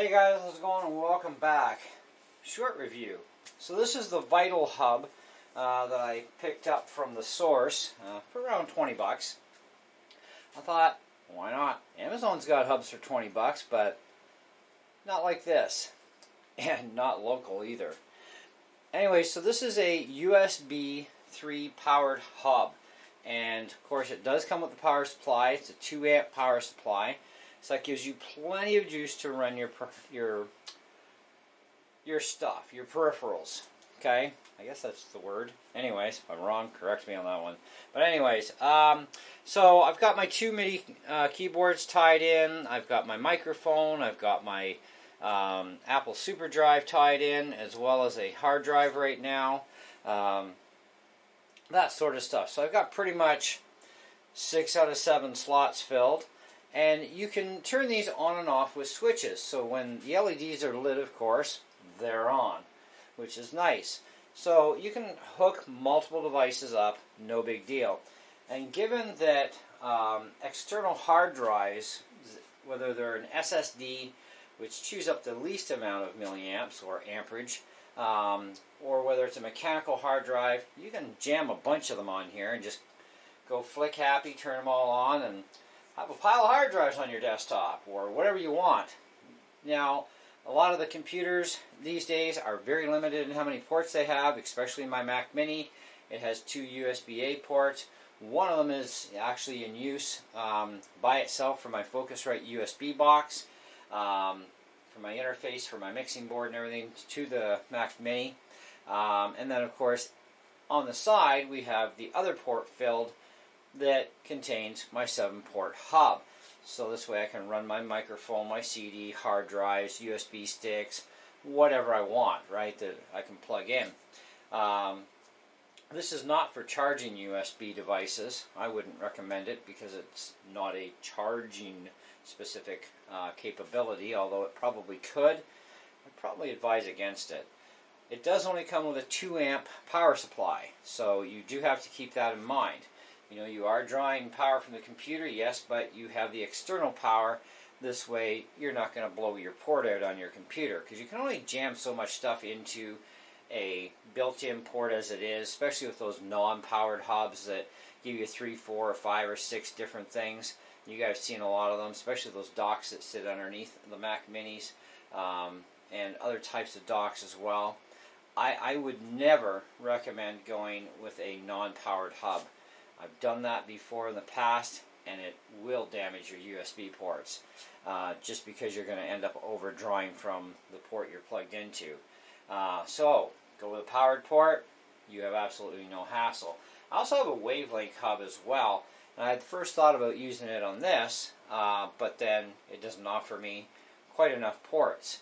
Hey guys, how's it going, and welcome back. Short review. So this is the Vital hub that I picked up from the source for around 20 bucks. I thought, why not? Amazon's got hubs for 20 bucks, but not like this. And not local either. Anyway, so this is a USB 3 powered hub. And of course it does come with the power supply. It's a 2 amp power supply. So that gives you plenty of juice to run your stuff, your peripherals. Okay, I guess that's the word. Anyways, if I'm wrong, correct me on that one. But anyways, so I've got my two MIDI keyboards tied in. I've got my microphone. I've got my Apple Super Drive tied in, as well as a hard drive right now. That sort of stuff. So I've got pretty much 6 out of 7 slots filled. And you can turn these on and off with switches. So when the LEDs are lit, of course, they're on, which is nice. So you can hook multiple devices up, no big deal. And given that external hard drives, whether they're an SSD, which chews up the least amount of milliamps or amperage, or whether it's a mechanical hard drive, you can jam a bunch of them on here and just go flick happy, turn them all on, and have a pile of hard drives on your desktop, or whatever you want. Now, a lot of the computers these days are very limited in how many ports they have, especially my Mac Mini. It has 2 USB-A ports. One of them is actually in use by itself for my Focusrite USB box, for my interface, for my mixing board and everything, to the Mac Mini. And then, of course, on the side, we have the other port filled that contains my 7-port hub. So this way I can run my microphone, my CD, hard drives, USB sticks, whatever I want, right, that I can plug in. This is not for charging USB devices. I wouldn't recommend it because it's not a charging specific capability, although it probably could. I'd probably advise against it. It does only come with a 2 amp power supply, so you do have to keep that in mind. You know, you are drawing power from the computer, yes, but you have the external power. This way, you're not going to blow your port out on your computer, because you can only jam so much stuff into a built-in port as it is, especially with those non-powered hubs that give you 3, 4, or 5, or 6 different things. You guys have seen a lot of them, especially those docks that sit underneath the Mac Minis, and other types of docks as well. I would never recommend going with a non-powered hub. I've done that before in the past, and it will damage your USB ports, just because you're going to end up overdrawing from the port you're plugged into. So, go with a powered port, you have absolutely no hassle. I also have a wavelength hub as well, and I had first thought about using it on this, but then it doesn't offer me quite enough ports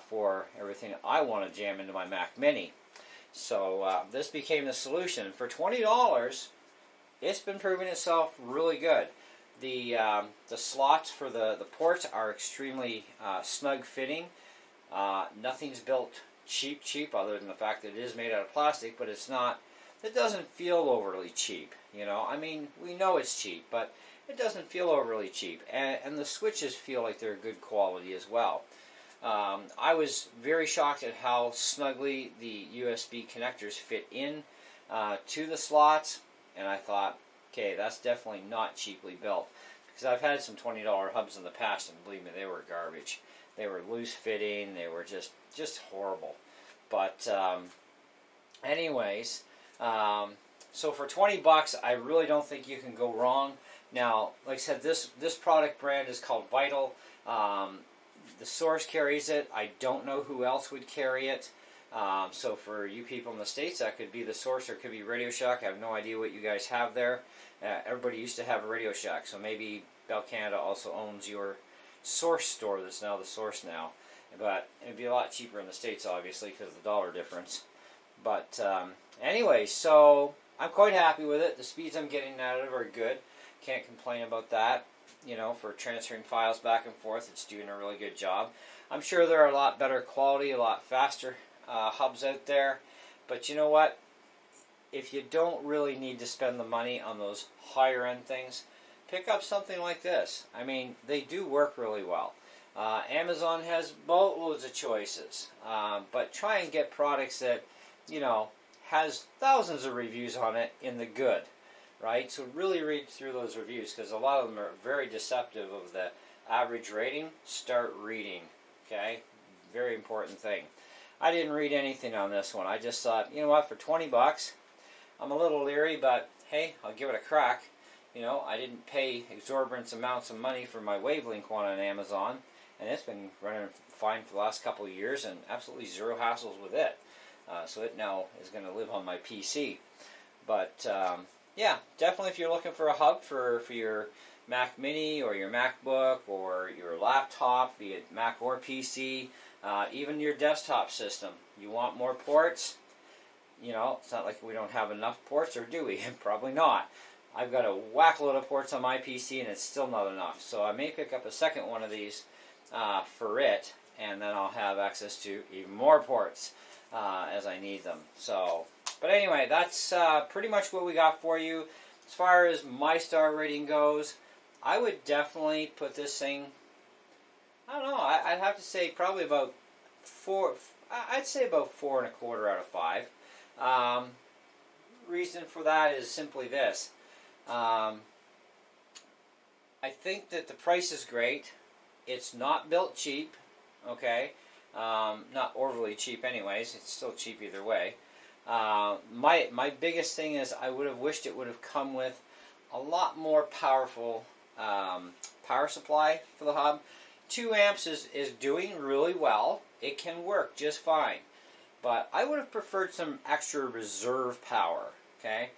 for everything I want to jam into my Mac Mini. So this became the solution. For $20, it's been proving itself really good. The slots for the ports are extremely snug fitting. Nothing's built cheap other than the fact that it is made out of plastic, but it's not. It doesn't feel overly cheap. You know, I mean, we know it's cheap, but it doesn't feel overly cheap. And the switches feel like they're good quality as well. I was very shocked at how snugly the USB connectors fit in to the slots. And I thought, okay, that's definitely not cheaply built. Because I've had some $20 hubs in the past, and believe me, they were garbage. They were loose fitting, they were just horrible. But anyways, so for 20 bucks, I really don't think you can go wrong. Now, like I said, this product brand is called Vital. The source carries it. I don't know who else would carry it. So for you people in the States, that could be the source, or it could be Radio Shack. I have no idea what you guys have there. Everybody used to have a Radio Shack, so maybe Bell Canada also owns your source store that's now the source now. But it would be a lot cheaper in the States, obviously, because of the dollar difference. But anyway, so I'm quite happy with it. The speeds I'm getting out of it are good. Can't complain about that. You know, for transferring files back and forth, it's doing a really good job. I'm sure there are a lot better quality, a lot faster hubs out there, but you know what, if you don't really need to spend the money on those higher end things, pick up something like this. I mean, they do work really well. Amazon has boatloads of choices, but try and get products that, you know, has thousands of reviews on it in the good, right? So really read through those reviews, because a lot of them are very deceptive of the average rating. Start reading, okay? Very important thing. I didn't read anything on this one. I just thought, you know what, for 20 bucks, I'm a little leery, but hey, I'll give it a crack. You know, I didn't pay exorbitant amounts of money for my wavelength one on Amazon, and it's been running fine for the last couple of years, and absolutely zero hassles with it. So it now is going to live on my PC. But yeah, definitely if you're looking for a hub for your Mac Mini or your MacBook or your laptop, be it Mac or PC, even your desktop system, you want more ports. You know, it's not like we don't have enough ports, or do we? Probably not. I've got a whack load of ports on my PC, and it's still not enough. So I may pick up a second one of these for it, and then I'll have access to even more ports as I need them. So, but anyway, that's pretty much what we got for you. As far as my star rating goes, I would definitely put this thing, I don't know, I'd have to say probably about 4, I'd say about 4.25 out of 5. Reason for that is simply this. I think that the price is great. It's not built cheap, okay? Not overly cheap anyways. It's still cheap either way. My biggest thing is I would have wished it would have come with a lot more powerful power supply for the hub. 2 amps is doing really well. It can work just fine. But I would have preferred some extra reserve power, okay?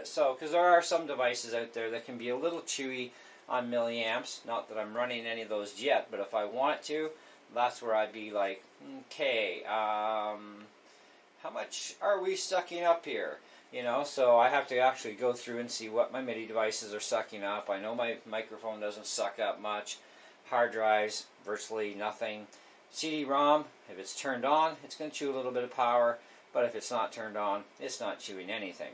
So, because there are some devices out there that can be a little chewy on milliamps. Not that I'm running any of those yet, but if I want to, that's where I'd be like, okay, how much are we sucking up here? You know, so I have to actually go through and see what my MIDI devices are sucking up. I know my microphone doesn't suck up much. Hard drives, virtually nothing. CD-ROM, if it's turned on, it's going to chew a little bit of power, but if it's not turned on, it's not chewing anything.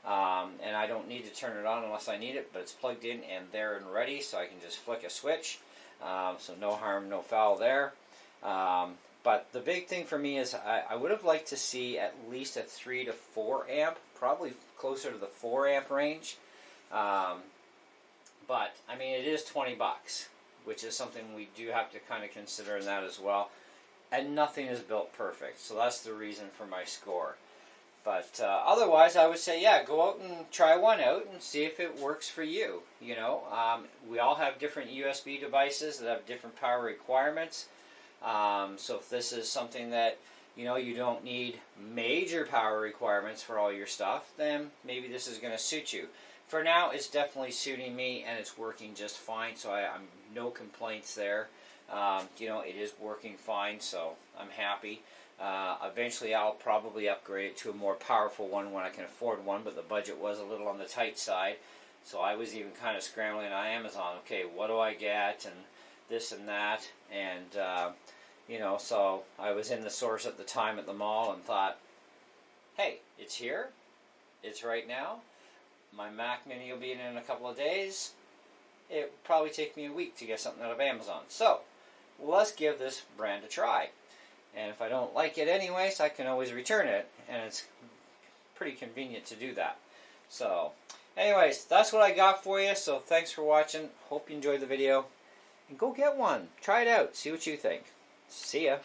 And I don't need to turn it on unless I need it, but it's plugged in and there and ready, so I can just flick a switch. So no harm, no foul there. But the big thing for me is I would have liked to see at least a 3 to 4 amp, probably closer to the 4 amp range. But, I mean, it is 20 bucks, which is something we do have to kind of consider in that as well. And nothing is built perfect, so that's the reason for my score. But otherwise, I would say, yeah, go out and try one out and see if it works for you. You know, we all have different USB devices that have different power requirements. So if this is something that, you know, you don't need major power requirements for all your stuff, then maybe this is going to suit you. For now, it's definitely suiting me, and it's working just fine, so I'm no complaints there. You know, it is working fine, so I'm happy. Eventually, I'll probably upgrade it to a more powerful one when I can afford one, but the budget was a little on the tight side, so I was even kind of scrambling on Amazon. Okay, what do I get, and this and that, and you know, so I was in the source at the time at the mall and thought, hey, it's here, it's right now. My Mac Mini will be in a couple of days. It would probably take me a week to get something out of Amazon. So, let's give this brand a try. And if I don't like it anyways, I can always return it. And it's pretty convenient to do that. So, anyways, that's what I got for you. So, thanks for watching. Hope you enjoyed the video. And go get one. Try it out. See what you think. See ya.